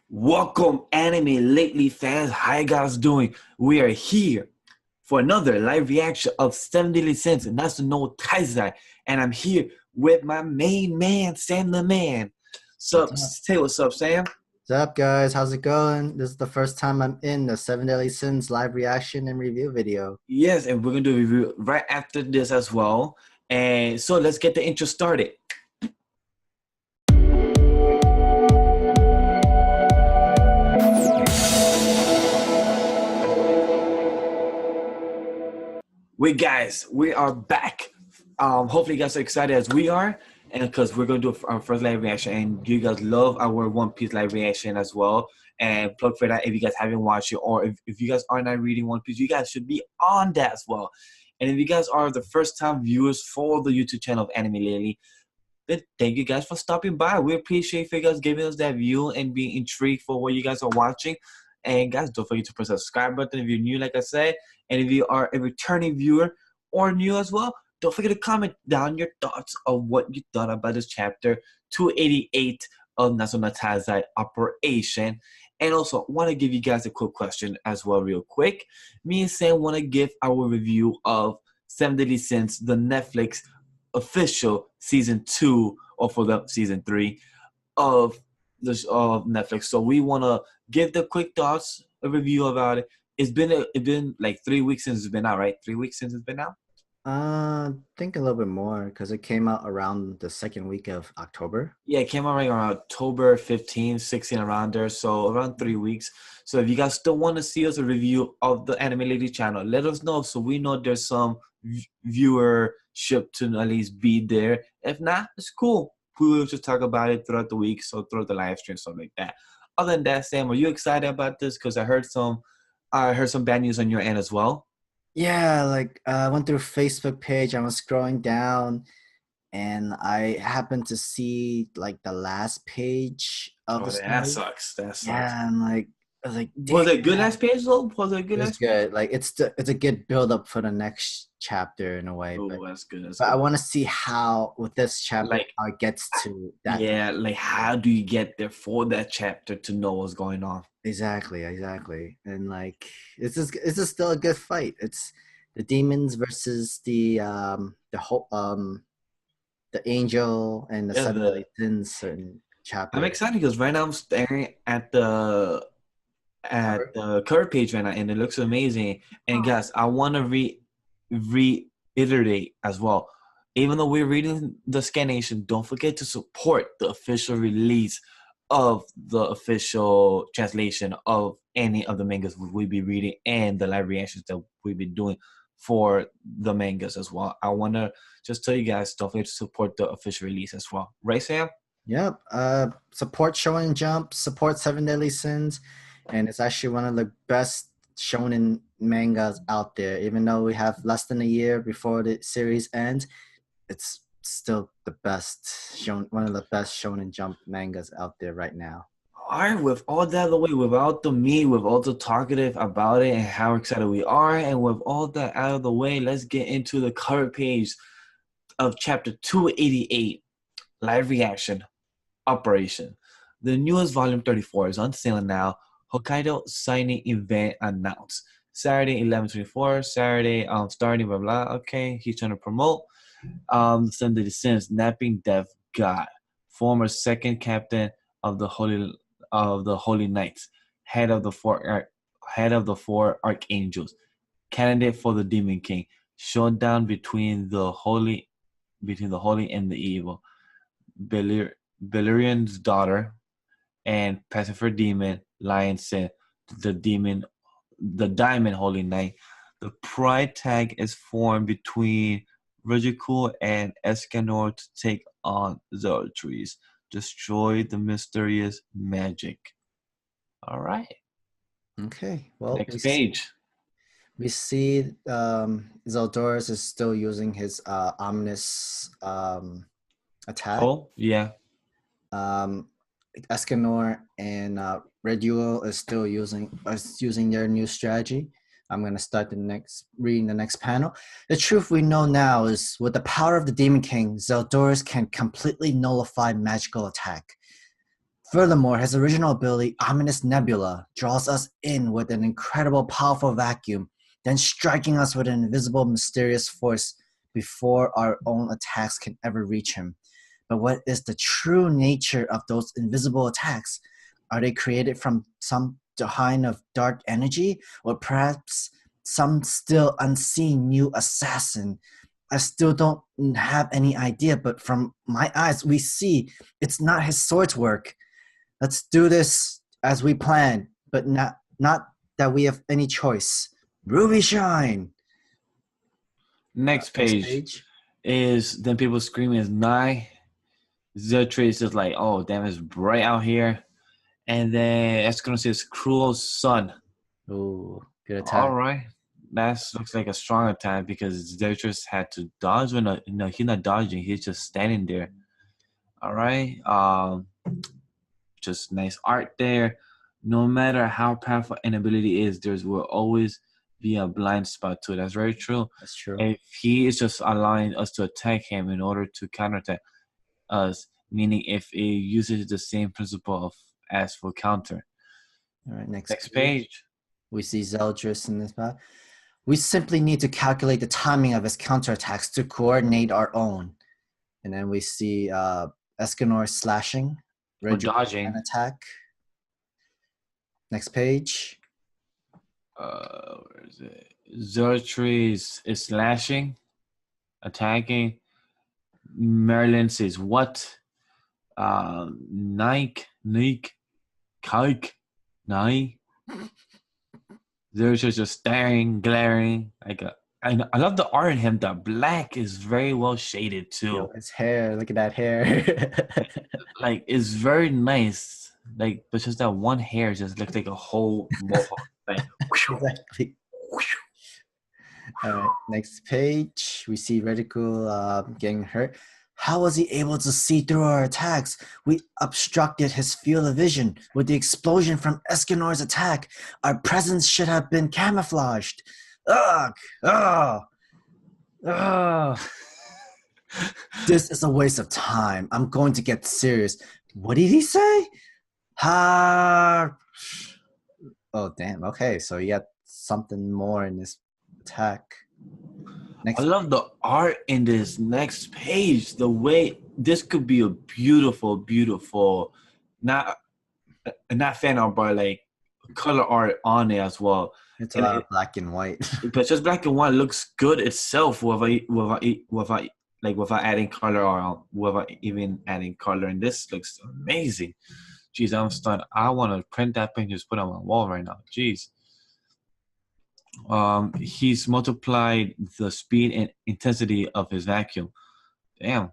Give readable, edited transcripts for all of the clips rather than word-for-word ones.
Welcome, anime lately fans. How you guys doing? We are here for another live reaction of 70 Cents, and that's no Taizai. And I'm here with my main man, Sam the Man. What's Sup, up? say what's up, Sam? What's up, guys? How's it going? This is the first time I'm in the Seven Deadly Sins live reaction and review video. Yes, and we're gonna do a review right after this as well. And so let's get the intro started. We are back. Hopefully you guys are excited as we are, and because we're gonna do our first live reaction, and you guys love our One Piece live reaction as well. And plug for that if you guys haven't watched it, or if you guys are not reading One Piece, you guys should be on that as well. And if you guys are the first time viewers for the YouTube channel of Anime Lately, then thank you guys for stopping by. We appreciate you guys giving us that view and being intrigued for what you guys are watching. And guys, don't forget to press the subscribe button if you're new, like I said. And if you are a returning viewer or new as well, don't forget to comment down your thoughts of what you thought about this chapter 288 of National Taizai Operation. And also, want to give you guys a quick question as well, real quick. Me and Sam want to give our review of 70 Cents, the Netflix official season 2, or for the season 3 of Netflix. So we want to give the quick thoughts, a review about it. It's been like 3 weeks since it's been out, right? 3 weeks since it's been out. I think a little bit more because it came out around the second week of October. Yeah, it came out right around October 15, 16, around there. So around 3 weeks. So if you guys still want to see us a review of the Anime Lady channel, let us know so we know there's some viewership to at least be there. If not, it's cool. We will just talk about it throughout the week, so throughout the live stream, stuff like that. Other than that, Sam, are you excited about this? Because I heard some bad news on your end as well. Yeah, like I went through Facebook page. I was scrolling down, and I happened to see like the last page of Oh, the that story. sucks. That sucks. Yeah, and like I was like, Was damn. it good last page though? Was it a good It was last page? good. Like it's a good build up for the next chapter in a way, but Oh, that's good. That's but I good. want to see how with this chapter Like, how it gets to that. yeah, like how do you get there for that chapter to know what's going on? Exactly. And like this is still a good fight. It's the demons versus the whole the angel and the Yeah, seven deadly sins certain I'm chapter excited because right now I'm staring at cover. the cover page right now, and it looks amazing. And guys, I want to reiterate as well. Even though we're reading the scanation, don't forget to support the official release of the official translation of any of the mangas we'll be reading and the live reactions that we've been doing for the mangas as well. I want to just tell you guys, don't forget to support the official release as well. Right, Sam? Yep. Support Shonen Jump, support Seven Deadly Sins, and it's actually one of the best shonen mangas out there. Even though we have less than a year before the series ends, it's still the best one of the best Shonen Jump mangas out there right now. All right, with all that out of the way, without the me, with all the talkative about it and how excited we are, and with all that out of the way, let's get into the cover page of chapter 288, live reaction, Operation. The newest volume 34 is on sale now. Hokkaido signing event announced. Saturday 11/24, Saturday starting blah blah. Okay, he's trying to promote. Sunday the Sins, napping death god, former second captain of the Holy Knights, head of the four archangels, candidate for the Demon King, showdown between the holy and the evil, Beleriand's daughter, and Pacifier Demon, Lion Sin, the Diamond Holy Knight. The Pride tag is formed between Ridicule and Escanor to take on Zoltries. Destroy the mysterious magic. All right. Okay. Well, Next page. we see Zeldorus is still using his ominous attack. Oh, yeah. Um, Escanor and Red Yule is still using their new strategy. I'm gonna start reading the next panel. The truth we know now is with the power of the Demon King, Zeldorus can completely nullify magical attack. Furthermore, his original ability, Ominous Nebula, draws us in with an incredible, powerful vacuum, then striking us with an invisible, mysterious force before our own attacks can ever reach him. But what is the true nature of those invisible attacks? Are they created from some kind of dark energy, or perhaps some still unseen new assassin? I still don't have any idea, but from my eyes, we see it's not his sword's work. Let's do this as we planned, but not that we have any choice. Ruby Shine. Next Next page page. is then people screaming is nigh. Zertree is just like, oh damn, it's bright out here. And then Escanor says cruel sun. Oh, good attack. All right. That looks like a strong attack because Zertree had to dodge. No, he's not dodging. He's just standing there. All right. Just nice art there. No matter how powerful an ability is, there will always be a blind spot to it. That's very true. That's true. If he is just allowing us to attack him in order to counterattack us, meaning if he uses the same principle of as for counter. All right, Next page. We see Zeldris in this spot. We simply need to calculate the timing of his counterattacks to coordinate our own. And then we see Escanor slashing. Or dodging. An attack. Next page. Where is it? Zertree is slashing, attacking. Merlin says what? Nike, kike, Nike. Zertree just staring, glaring. I love the art in him. The black is very well shaded too. Yo, his hair, look at that hair. Like it's very nice. Like, but just that one hair just looks like a whole mohawk. Like, exactly. All right, next page. We see Reticle getting hurt. How was he able to see through our attacks? We obstructed his field of vision with the explosion from Escanor's attack. Our presence should have been camouflaged. Ugh! Ugh! Ugh! This is a waste of time. I'm going to get serious. What did he say? Ha! Oh, damn. Okay, so he got something more in this attack. I love the art in this next page. The way this could be a beautiful, not fan art, but like color art on it as well. It's a lot of black and white. But just black and white looks good itself without adding color or without even adding color. And this looks amazing. Jeez, I'm stunned. I want to print that picture and just put it on my wall right now. Jeez. He's multiplied the speed and intensity of his vacuum. Damn.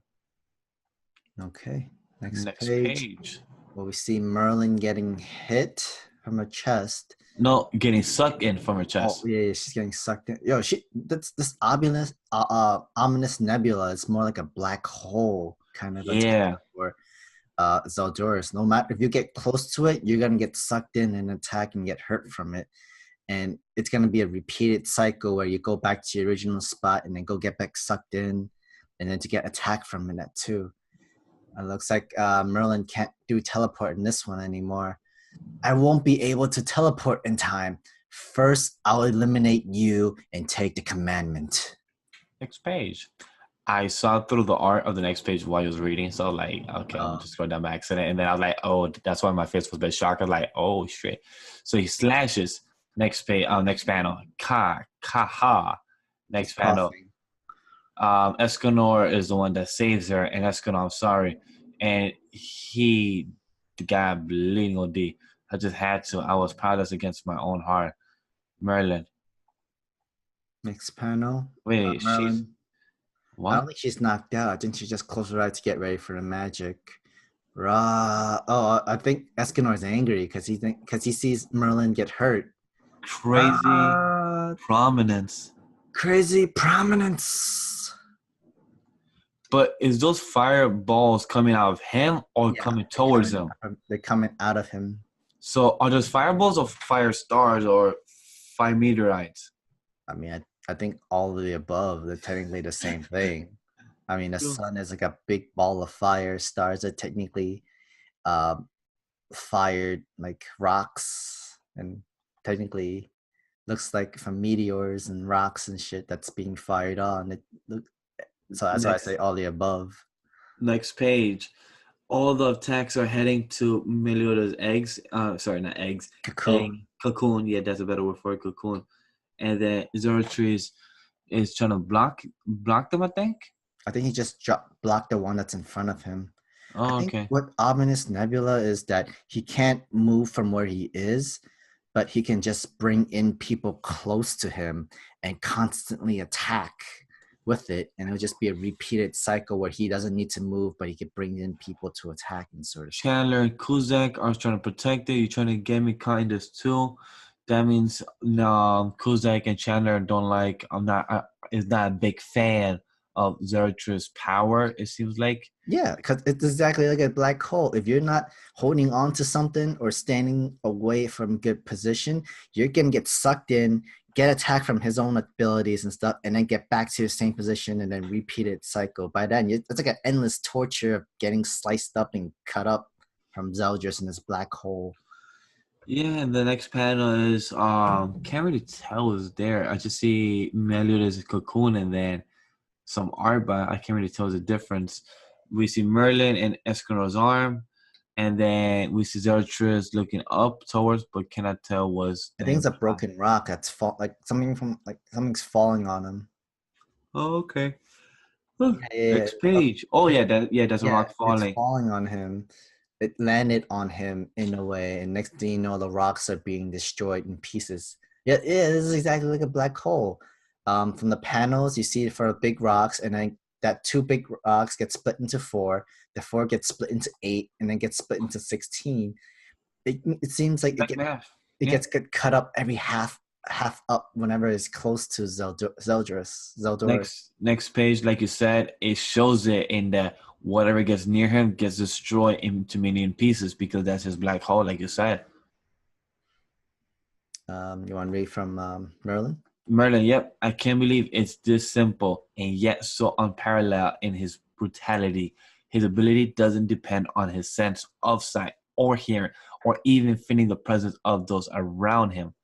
Okay. Next page. Well, we see Merlin getting hit from her chest. No, getting sucked in from her chest. Oh, yeah, she's getting sucked in. Yo, this ominous nebula is more like a black hole kind of. Yeah. For Zeldris. No matter if you get close to it, you're gonna get sucked in and attack and get hurt from it. And it's going to be a repeated cycle where you go back to your original spot and then go get back sucked in and then to get attacked from it too. It looks like Merlin can't do teleport in this one anymore. I won't be able to teleport in time. First, I'll eliminate you and take the commandment. Next page. I saw through the art of the next page while I was reading. So like, okay, I'm just going down by accident. And then I was like, oh, that's why my face was a bit shocked. I was like, oh, shit. So he slashes. Next page, next panel. Ha. Next panel. Escanor is the one that saves her, and Escanor, I'm sorry. And the guy bleeding OD. I just had to. I was powerless against my own heart. Merlin. Next panel. Wait, she's what? I don't think she's knocked out. I think she just closed her eyes to get ready for the magic. I think Escanor is angry because he sees Merlin get hurt. Crazy prominence. But is those fireballs coming out of him or coming towards him? They're coming out of him. So are those fireballs or fire stars or fire meteorites? I mean, I think all of the above. They're technically the same thing. I mean, the sun is like a big ball of fire. Stars are technically fired like rocks, and technically looks like from meteors and rocks and shit that's being fired on it. So that's why I say Next all the above. next page. All the attacks are heading to Meliodas' eggs. Sorry, not eggs. Egg Cocoon. cocoon. Yeah, that's a better word for it, cocoon. And then Zoroark is trying to block them, I think. I think he just blocked the one that's in front of him. I Oh, think okay. what Ominous Nebula is that he can't move from where he is, but he can just bring in people close to him and constantly attack with it. And it'll just be a repeated cycle where he doesn't need to move, but he can bring in people to attack and sort of. Chandler and Kuzak are trying to protect it. You're trying to get me kind of too. That means no, Kuzak and Chandler don't like. Is not a big fan of Zoroark's power. It seems like. Yeah, because it's exactly like a black hole. If you're not holding on to something or standing away from good position, you're gonna get sucked in, get attacked from his own abilities and stuff, and then get back to your same position and then repeated cycle. By then, it's like an endless torture of getting sliced up and cut up from Zeldris in this black hole. Yeah, and the next panel is can't really tell who's there. I just see Meliodas' cocoon and then some art, but I can't really tell the difference. We see Merlin and Escanor's arm, and then we see Zeratrus looking up towards, but cannot tell was I the think it's name a behind. broken rock that's like something from like something's falling on him. Oh, okay. Huh. Yeah, yeah, Next page. Oh yeah, that's a yeah, rock it's falling. falling on him. It landed on him in a way, and next thing you know, the rocks are being destroyed in pieces. Yeah, yeah, this is exactly like a black hole. From the panels, you see it for big rocks, and then that two big rocks get split into four. The four gets split into eight, and then gets split into 16. It seems like Like math. it Yeah. gets cut up every half up whenever it's close to Zeldris. Next page, like you said, it shows it in that whatever gets near him gets destroyed into million pieces because that's his black hole, like you said. You want to read from Merlin? Merlin, yep, I can't believe it's this simple and yet so unparalleled in his brutality. His ability doesn't depend on his sense of sight or hearing or even feeling the presence of those around him.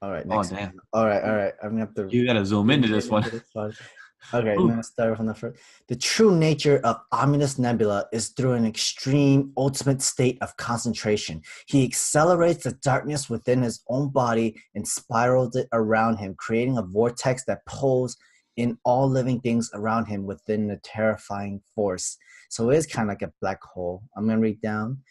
All right, Oh, next damn. one. All right, all right. I'm gonna have to You gotta zoom into zoom this in one. into this one. Okay, I'm Ooh. gonna start from the first. The true nature of Ominous Nebula is through an extreme, ultimate state of concentration. He accelerates the darkness within his own body and spirals it around him, creating a vortex that pulls in all living things around him within a terrifying force. So it is kind of like a black hole. I'm gonna read down.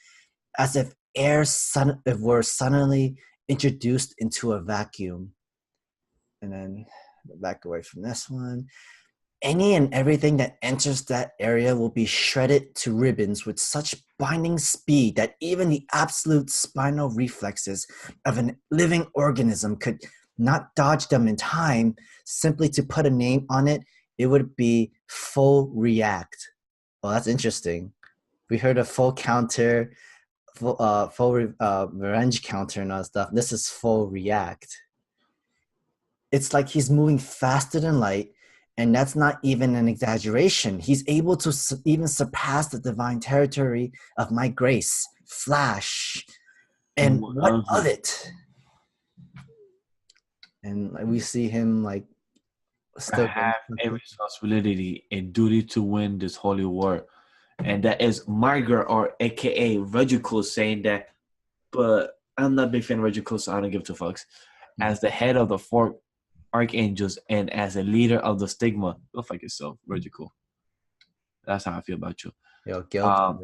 As if if were suddenly introduced into a vacuum. And then back away from this one. Any and everything that enters that area will be shredded to ribbons with such binding speed that even the absolute spinal reflexes of a living organism could not dodge them in time. Simply to put a name on it, it would be full react. Well, that's interesting. We heard of full counter, full revenge counter and all that stuff. This is full react. It's like he's moving faster than light, and that's not even an exaggeration. He's able to even surpass the divine territory of my grace, Flash. And what of it? And we see him like I still have a responsibility and duty to win this holy war. And that is Margaret, or AKA Regicule, saying that, but I'm not a big fan of Regicule, so I don't give two fucks. As the head of the four archangels and as a leader of the stigma, go fuck yourself, Regicule. That's how I feel about you. Yo, Gil Um,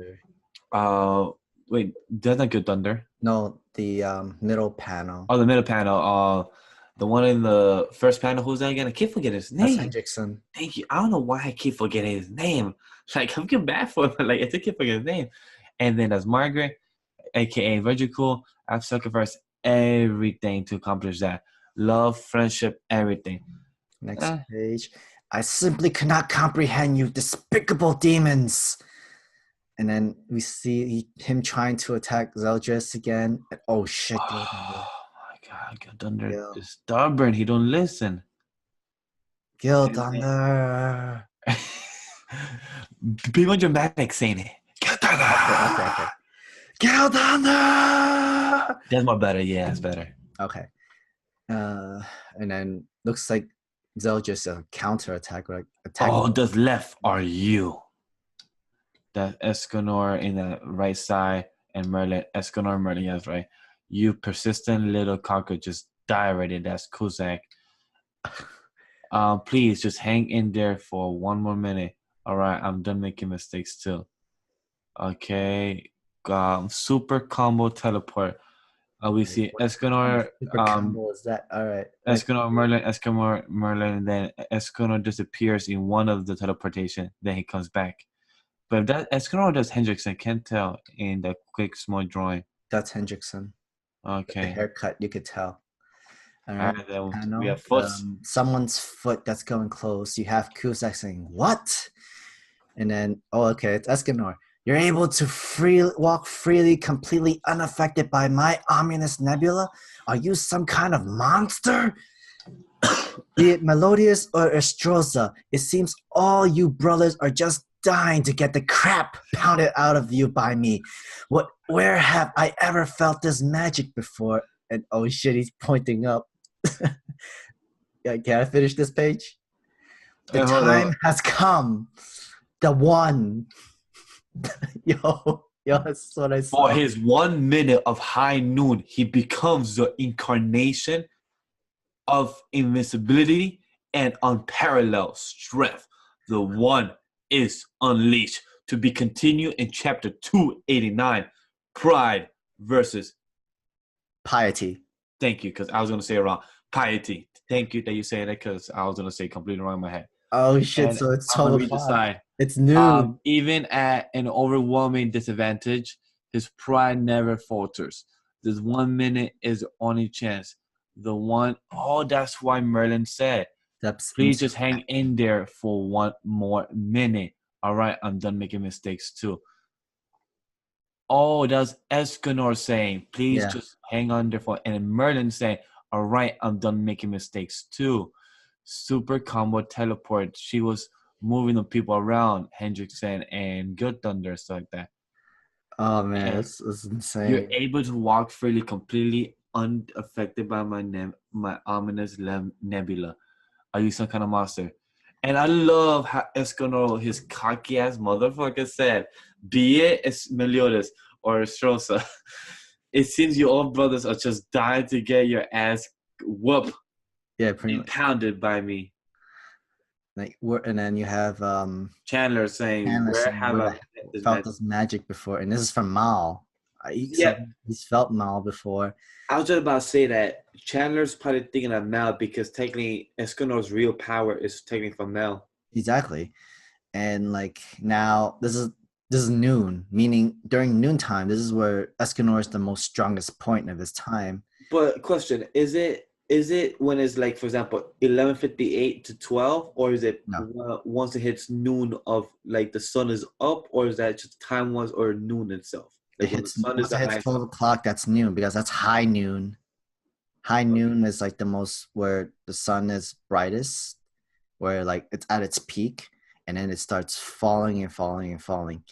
Thunder. wait, that's not Good Thunder. No, the middle panel. Oh, the middle panel. The one in the first panel. Who's that again? I keep forgetting his That's name. Hendrickson. Thank you. I don't know why I keep forgetting his name. Like, I'm getting bad for him, but like I still keep forgetting his name. And then there's Margaret, aka Virgil. I've sacrificed everything to accomplish that. Love, friendship, everything. Next page. I simply cannot comprehend you despicable demons. And then we see him trying to attack Zeldris again. Oh shit! Oh my god, Gil Thunder Gil. is stubborn. He don't listen. Gil Thunder. Be more dramatic saying it. Gil Thunder. Okay. Gale Thunder! That's more better. Yeah, it's better. Okay. And then looks like they'll just counter attack, like attack. Oh, the left are you. That Escanor in the right side and Merlin. Escanor, Merlin, yes, right. You persistent little cockroach, just die already. That's Kuzak. Please just hang in there for one more minute. All right, I'm done making mistakes too. Okay. Super combo teleport. We see Escanor. Super combo is that? All right. Escanor, Merlin, Escanor, Merlin, and then Escanor disappears in one of the teleportation. Then he comes back. But if that Escanor does Hendrix, I can't tell in the quick small drawing. That's Hendrickson. Okay. The haircut, you could tell. All right, then we have foot. Someone's foot that's going close. You have Kuzak saying, "What?" And then, okay, it's Escanor. You're able to walk freely, completely unaffected by my ominous nebula? Are you some kind of monster? Be it Melodious or Estrosa, it seems all you brothers are just dying to get the crap pounded out of you by me. Where have I ever felt this magic before? And oh shit, he's pointing up. Can I finish this page? The time has come. The one. Yo, that's what I saw. For his 1 minute of high noon, he becomes the incarnation of invincibility and unparalleled strength. The one is unleashed, to be continued in chapter 289, Pride versus Piety. Thank you, because I was going to say it wrong. Piety. Thank you that you say that, because I was going to say completely wrong in my head. Oh shit! And so it's 12:00. It's noon. Even at an overwhelming disadvantage, his pride never falters. This 1 minute is the only chance. The one. Oh, that's why Merlin said, "Please just hang in there for one more minute." All right, I'm done making mistakes too. Oh, that's Escanor saying, "Please just hang on there for," and Merlin saying, "All right, I'm done making mistakes too." Super combo teleport. She was moving the people around, Hendrickson and Good Thunder, stuff like that. Oh man, that's insane. You're able to walk freely, completely unaffected by my ominous nebula. Are you some kind of monster? And I love how Escanor, his cocky ass motherfucker, said, "Be it Meliodas or Estrosa, it seems you all brothers are just dying to get your ass whooped." Yeah, pretty much. Pounded by me. And then you have Chandler saying, "Where have I felt this magic before?" And this is from Mal. He's felt Mal before. I was just about to say that Chandler's probably thinking of Mal, because technically Escanor's real power is technically from Mal. Exactly. And like now this is noon, meaning during noontime, this is where Escanor is the most strongest point of his time. But question, is it when it's like, for example, 11:58 to 12, or is it once it hits noon of like the sun is up, or is that just time was or noon itself? Like once it hits 12 o'clock, that's noon, because that's high noon. High noon is like the most where the sun is brightest, where like it's at its peak, and then it starts falling and falling and falling.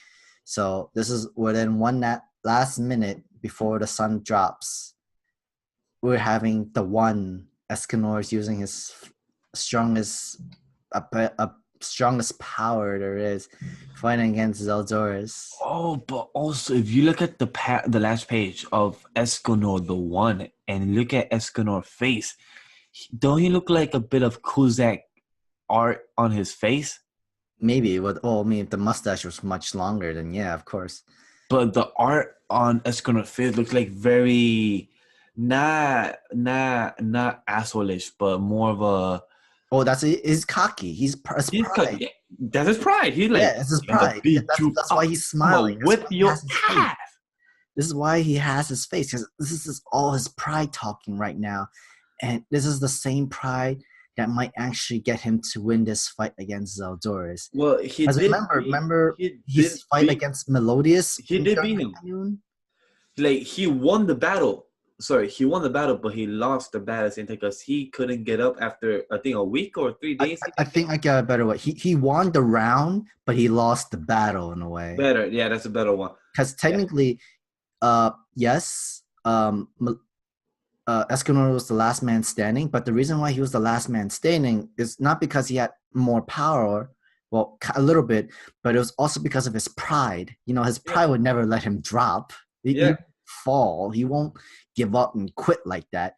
So this is within that last minute before the sun drops. We're having the one Escanor is using his strongest power there is, fighting against Zeldoris. Oh, but also if you look at the last page of Escanor, the one, and look at Escanor's face, don't he look like a bit of Kuzak art on his face? Maybe if the mustache was much longer, then yeah, of course. But the art on Escanor's face looks like very not asshole-ish, but more of a. Oh, he's cocky. He's pride. Yeah, that's his pride. He's like, it's his pride. That's why he's smiling. With your ass. This is why he has his face, because this is all his pride talking right now, and this is the same pride that might actually get him to win this fight against Zeldoris. Well, remember his fight against Melodious. He did beat him. Like he won the battle. Sorry, he won the battle, but he lost the battle because he couldn't get up after, I think, a week or 3 days. I think I got a better way. He won the round, but he lost the battle in a way. Better, yeah, that's a better one. Because technically, Yes. Escanor was the last man standing, but the reason why he was the last man standing is not because he had more power, well, a little bit, but it was also because of his pride. You know, his Yeah, pride would never let him drop. He yeah. won't fall. He won't give up and quit like that.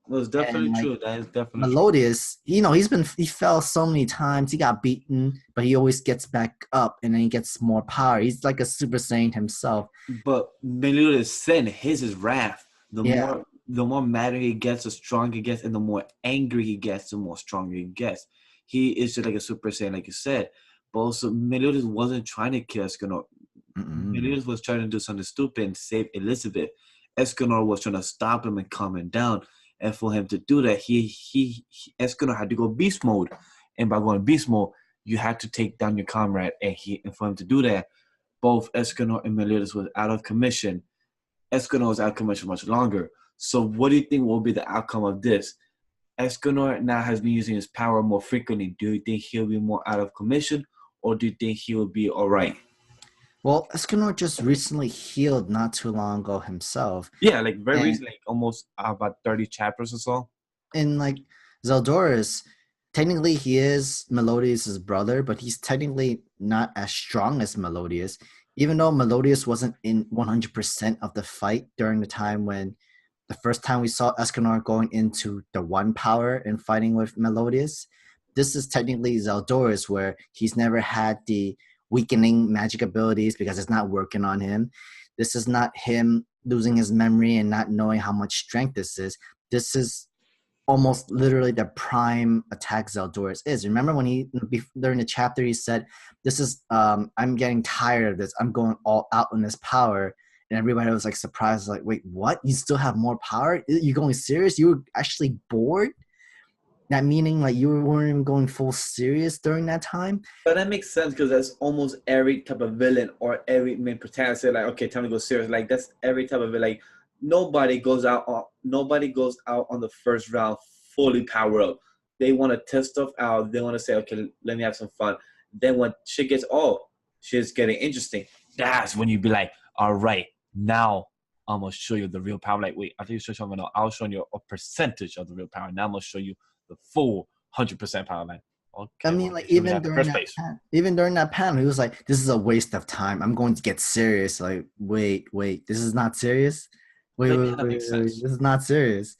Well, it's And definitely like true. That is definitely true. Melodious, he fell so many times. He got beaten, but he always gets back up and then he gets more power. He's like a Super Saiyan himself. But Meliodas' sin, his is wrath. Yeah. The more madder he gets, the stronger he gets, and the more angry he gets, the more stronger he gets. He is just like a Super Saiyan, like you said. But also, Meliodas wasn't trying to kill Escanor. Mm-mm. Meliodas was trying to do something stupid and save Elizabeth. Escanor was trying to stop him and calm him down. And for him to do that, Escanor had to go beast mode. And by going beast mode, you had to take down your comrade. And for him to do that, both Escanor and Meliodas was out of commission. Escanor was out of commission much longer. So what do you think will be the outcome of this? Escanor now has been using his power more frequently. Do you think he'll be more out of commission, or do you think he will be all right? Well, Escanor just recently healed not too long ago himself. Yeah, like very And recently, like almost about 30 chapters or so. in like Zeldoris, technically he is Melodious' brother, but he's technically not as strong as Melodious. Even though Melodious wasn't in 100% of the fight during the time when the first time we saw Escanor going into the one power and fighting with Melodious, this is technically Zeldoris, where he's never had the weakening magic abilities because it's not working on him. This is not him losing his memory and not knowing how much strength this is. This is almost literally the prime attack Zeldoris is. Remember when during the chapter he said, "This is I'm getting tired of this. I'm going all out on this power." And everybody was like surprised, like, "Wait, what? You still have more power? You going serious? You were actually bored?" That meaning like you weren't even going full serious during that time. But that makes sense because that's almost every type of villain or every main protagonist. Say like, okay, time to go serious. Like that's every type of villain. Like nobody goes out on the first round fully power up. They want to test stuff out. They want to say, okay, let me have some fun. Then when shit gets shit's getting interesting. That's when you be like, all right, now I'm gonna show you the real power. Like, wait, I think you show something. No, I was showing you a percentage of the real power. Now I'm gonna show you the full 100% power. Like, I okay, mean, well, like they showed me that in the first place. even during that panel, he was like, "This is a waste of time. I'm going to get serious." Like, wait, this is not serious. Like, yeah, that makes sense. This is not serious.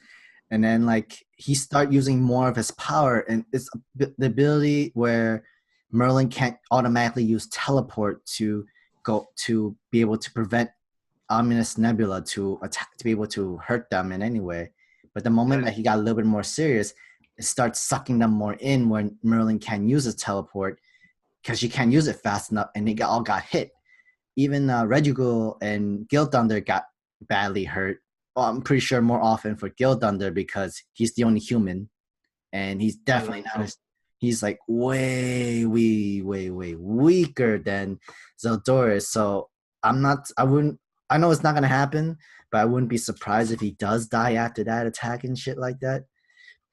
And then like he start using more of his power, and it's the ability where Merlin can't automatically use teleport to go to be able to prevent Ominous Nebula to attack to be able to hurt them in any way. But the moment that he got a little bit more serious, it starts sucking them more in when Merlin can use his teleport because she can't use it fast enough, and they all got hit. Even Regigal and Gil Thunder got badly hurt. Well, I'm pretty sure more often for Gil Thunder because he's the only human, and he's definitely not as he's like way weaker than Zeldoris. So I wouldn't I know it's not gonna happen, but I wouldn't be surprised if he does die after that attack and shit like that.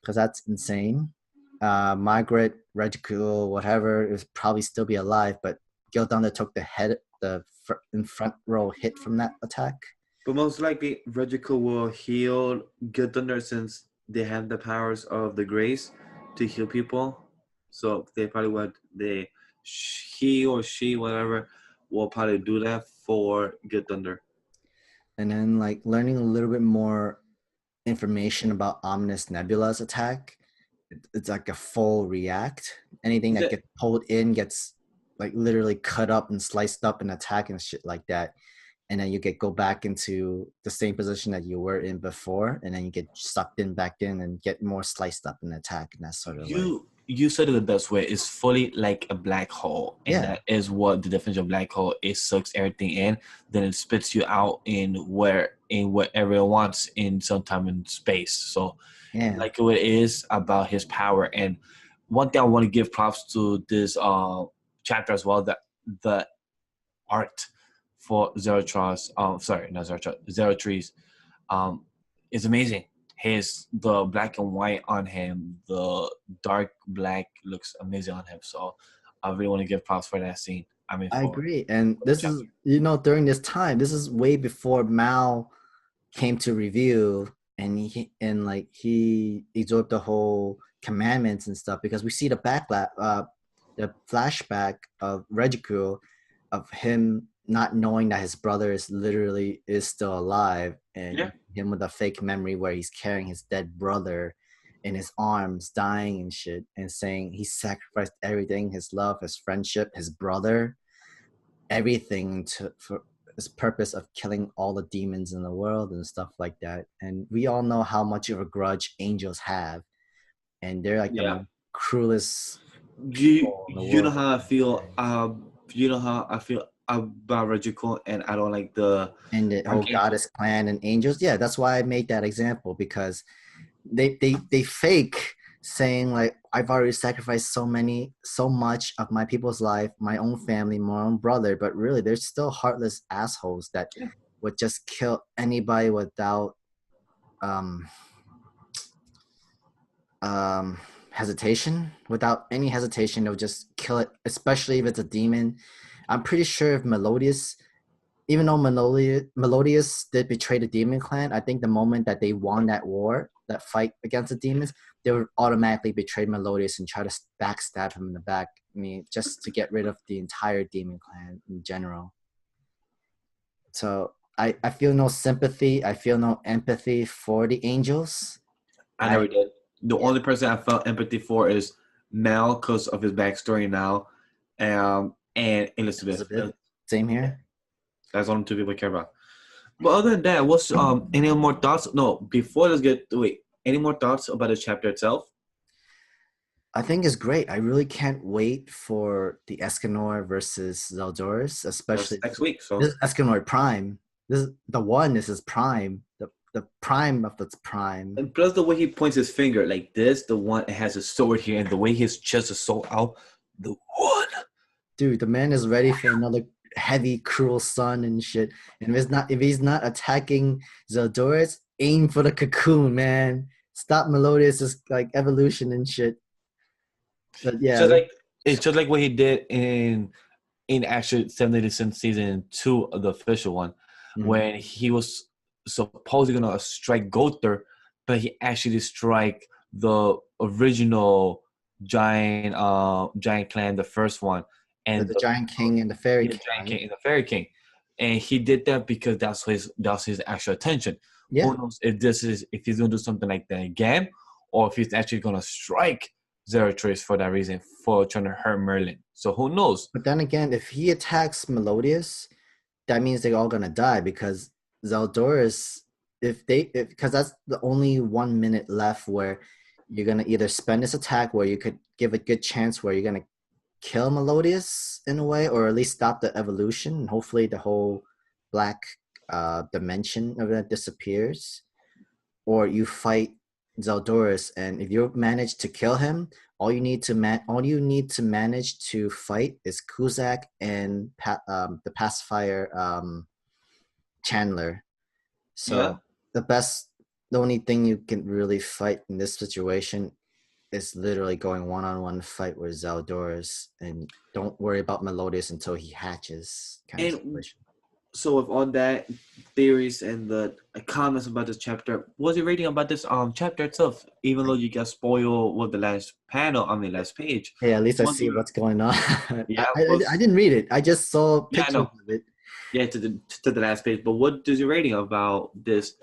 Because that's insane. Margaret, Regical, whatever, is probably still be alive, but Gil Thunder took in front row hit from that attack. But most likely, Regical will heal Good Thunder since they have the powers of the grace to heal people. So they probably he or she, whatever, will probably do that for Good Thunder. And then like learning a little bit more information about Ominous Nebula's attack. It's like a full react. Anything that gets pulled in gets like literally cut up and sliced up and attack and shit like that. And then you go back into the same position that you were in before, and then you get sucked in back in and get more sliced up and attack, and that's sort of like You said it the best way. It's fully like a black hole, and yeah. that is what the definition of black hole. It sucks everything in, then it spits you out in wherever it wants in some time and space. So, Yeah. like what it is about his power. And one thing I want to give props to this chapter as well, that the art for Zerotros, sorry, not Zerotros, Zerotries, is amazing. The black and white on him, the dark black looks amazing on him. So I really want to give props for that scene. I for agree. And the this is, chapter. during this time, this is way before Mao came to review, and he absorbed the whole commandments and stuff, because we see the flashback of Regiku, of him not knowing that his brother is still alive, Yeah, and him with a fake memory where he's carrying his dead brother in his arms, dying and shit, and saying he sacrificed everything, his love, his friendship, his brother, everything for his purpose of killing all the demons in the world and stuff like that. And we all know how much of a grudge angels have, and they're like the yeah. most cruelest You people in the you know world. how I feel. You know how I feel about Regico, and I don't like the And the whole ranking. goddess clan and angels. Yeah, that's why I made that example, because they fake saying like, I've already sacrificed so much of my people's life, my own family, my own brother, but really they're still heartless assholes that Yeah, would just kill anybody without um hesitation. Without any hesitation, they'll just kill it, especially if it's a demon. I'm pretty sure if Melodious, even though Melodious did betray the demon clan, I think the moment that they won that war, that fight against the demons, they would automatically betray Melodious and try to backstab him in the back. I mean, just to get rid of the entire demon clan in general. So I feel no sympathy. I feel no empathy for the angels. I never did. The Yeah, only person I felt empathy for is Mel because of his backstory now, and Elizabeth. Elizabeth. Same Yeah, here. that's the only two people I care about. But other than that, what's any more thoughts? No, before let's get wait. Any more thoughts about the chapter itself? I think it's great. I really can't wait for the Escanor versus Zeldoris, That's especially next week. this So is Escanor Prime. This is the one. This is Prime. The prime of its prime. and plus the way he points his finger like this, the one that has a sword here, and the way his chest is so out, the one. Dude, the man is ready for another heavy, cruel sun and shit. And if he's not attacking Zeldoris, aim for the cocoon, man. Stop Melodious' like evolution and shit. But It's yeah, just like it's just like what he did in actually 70 Cent season 2 of the official one, mm, when he was supposedly gonna strike Gother, but he actually strike the original giant clan, the first one, and the Giant King and the Fairy the King, giant right? king and the fairy king, and he did that because that's his actual attention. Yeah. Who knows if he's gonna do something like that again, or if he's actually gonna strike Zeratrace for that reason, for trying to hurt Merlin. So who knows? But then again, if he attacks Melodious, that means they're all gonna die, because Zeldoris, because that's the only 1 minute left where you're gonna either spend this attack where you could give a good chance where you're gonna kill Melodious in a way, or at least stop the evolution, and hopefully the whole black dimension of it disappears, or you fight Zeldoris, and if you manage to kill him, all you need to manage to fight is Kuzak and the pacifier Chandler. Yeah. So the only thing you can really fight in this situation is literally going one-on-one fight with Zeldoris, and don't worry about Melodious until he hatches, kind of And situation. so with all that theories and the comments about this chapter, what's your rating about this chapter itself? Even though you got spoiled with the last panel, I mean last page. Hey, at least I What's see your what's going on. yeah, I didn't read it. I just saw yeah, I pictures know. of it. Yeah, to the last page. But what is your rating about this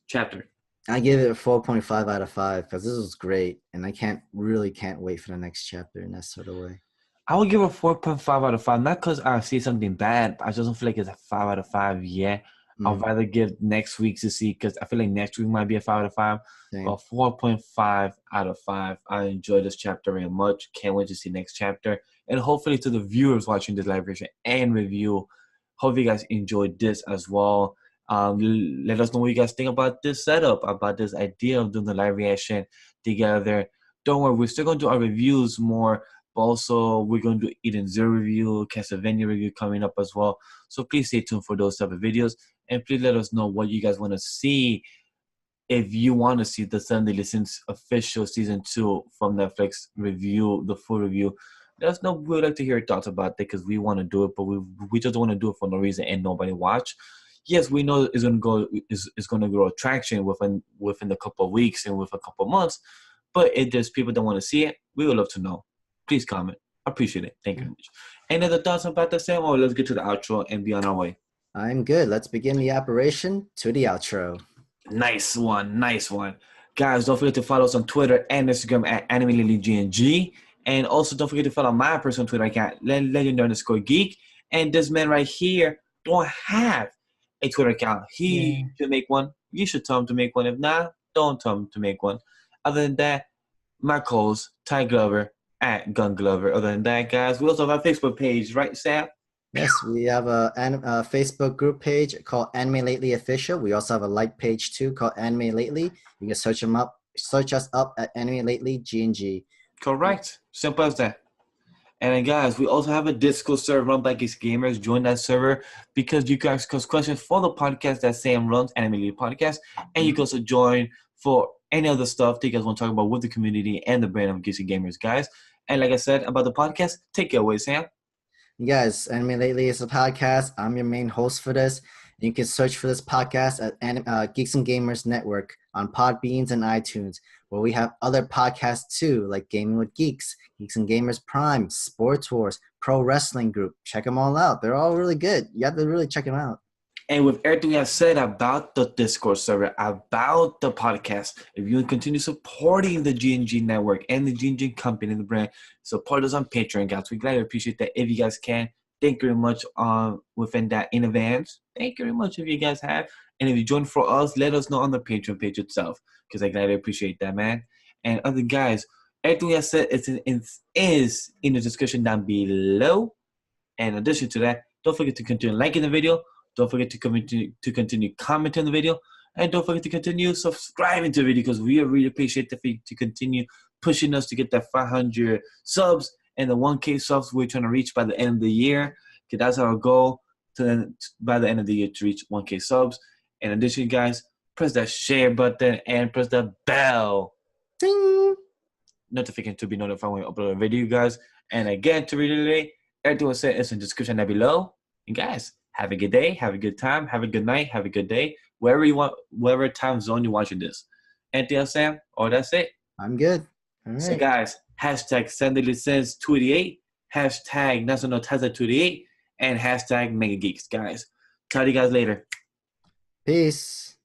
chapter? I give it a 4.5 out of 5 because this was great, and I can't wait for the next chapter in that sort of way. I would give it a 4.5 out of 5. Not because I see something bad. I just don't feel like it's a 5 out of 5 yet. I'd Mm, rather give next week to see, because I feel like next week might be a 5 out of 5. same. But 4.5 out of 5. I enjoyed this chapter very much. Can't wait to see next chapter. And hopefully to the viewers watching this live version and review, hope you guys enjoyed this as well. Let us know what you guys think about this setup, about this idea of doing the live reaction together. Don't worry, we're still going to do our reviews more. But also, we're going to do Eden Zero review, Castlevania review coming up as well. So please stay tuned for those type of videos. And please let us know what you guys want to see. If you want to see the Sunday Listens official season 2 from Netflix review, the full review, Let us know. We would like to hear your thoughts about that because we want to do it, but we just don't want to do it for no reason and nobody watch. Yes, we know it's gonna grow traction within a couple of weeks and with a couple of months. But if there's people that want to see it, we would love to know. Please comment. I appreciate it. Thank you very much. Any other thoughts about the Sam? Or let's get to the outro and be on our way. I'm good. Let's begin the operation to the outro. Nice one. Guys, don't forget to follow us on Twitter and Instagram at AnimeLilyGNG. And also don't forget to follow my personal Twitter account, legendary_geek. And this man right here don't have a Twitter account. He should make one. You should tell him to make one. If not, don't tell him to make one. Other than that, my calls, Ty Glover at Gun Glover. Other than that, guys, we also have a Facebook page, right, Sam? Yes, we have a Facebook group page called Anime Lately Official. We also have a like page too called Anime Lately. You can search us up at Anime Lately GNG. Correct. Simple as that. And then, guys, we also have a Discord server run by Geeks Gamers. Join that server because you guys ask questions for the podcast that Sam runs, Anime Lately Podcast. And you can also join for any other stuff that you guys want to talk about with the community and the brand of Geeks Gamers, guys. And like I said about the podcast, take it away, Sam. Yes, Anime Lately is a podcast. I'm your main host for this. You can search for this podcast at Geeks and Gamers Network on Podbeans and iTunes, where we have other podcasts too, like Gaming with Geeks, Geeks and Gamers Prime, Sports Wars, Pro Wrestling Group. Check them all out. They're all really good. You have to really check them out. And with everything I've said about the Discord server, about the podcast, if you continue supporting the GNG network and the GNG company and the brand, support us on Patreon, guys. We gladly appreciate that if you guys can. Thank you very much within that in advance. Thank you very much if you guys have. And if you join for us, let us know on the Patreon page itself because I gladly appreciate that, man. And other guys, everything I said is in the description down below. And in addition to that, don't forget to continue liking the video. Don't forget to continue commenting on the video. And don't forget to continue subscribing to the video because we really appreciate to continue pushing us to get that 500 subs and the 1K subs we're trying to reach by the end of the year. Okay, that's our goal by the end of the year to reach 1K subs. In addition, guys, press that share button and press the bell. Ding! Notification to be notified when we upload a video, guys. And again, to reiterate, everything was said is in the description down below. And guys, have a good day, have a good time, have a good night, have a good day, wherever you want, whatever time zone you're watching this. Anything else, Sam? Or that's it? I'm good. All right. So, guys, hashtag SunDailySense28, hashtag National Taizai28, and hashtag Mega Geeks, guys. Talk to you guys later. Peace.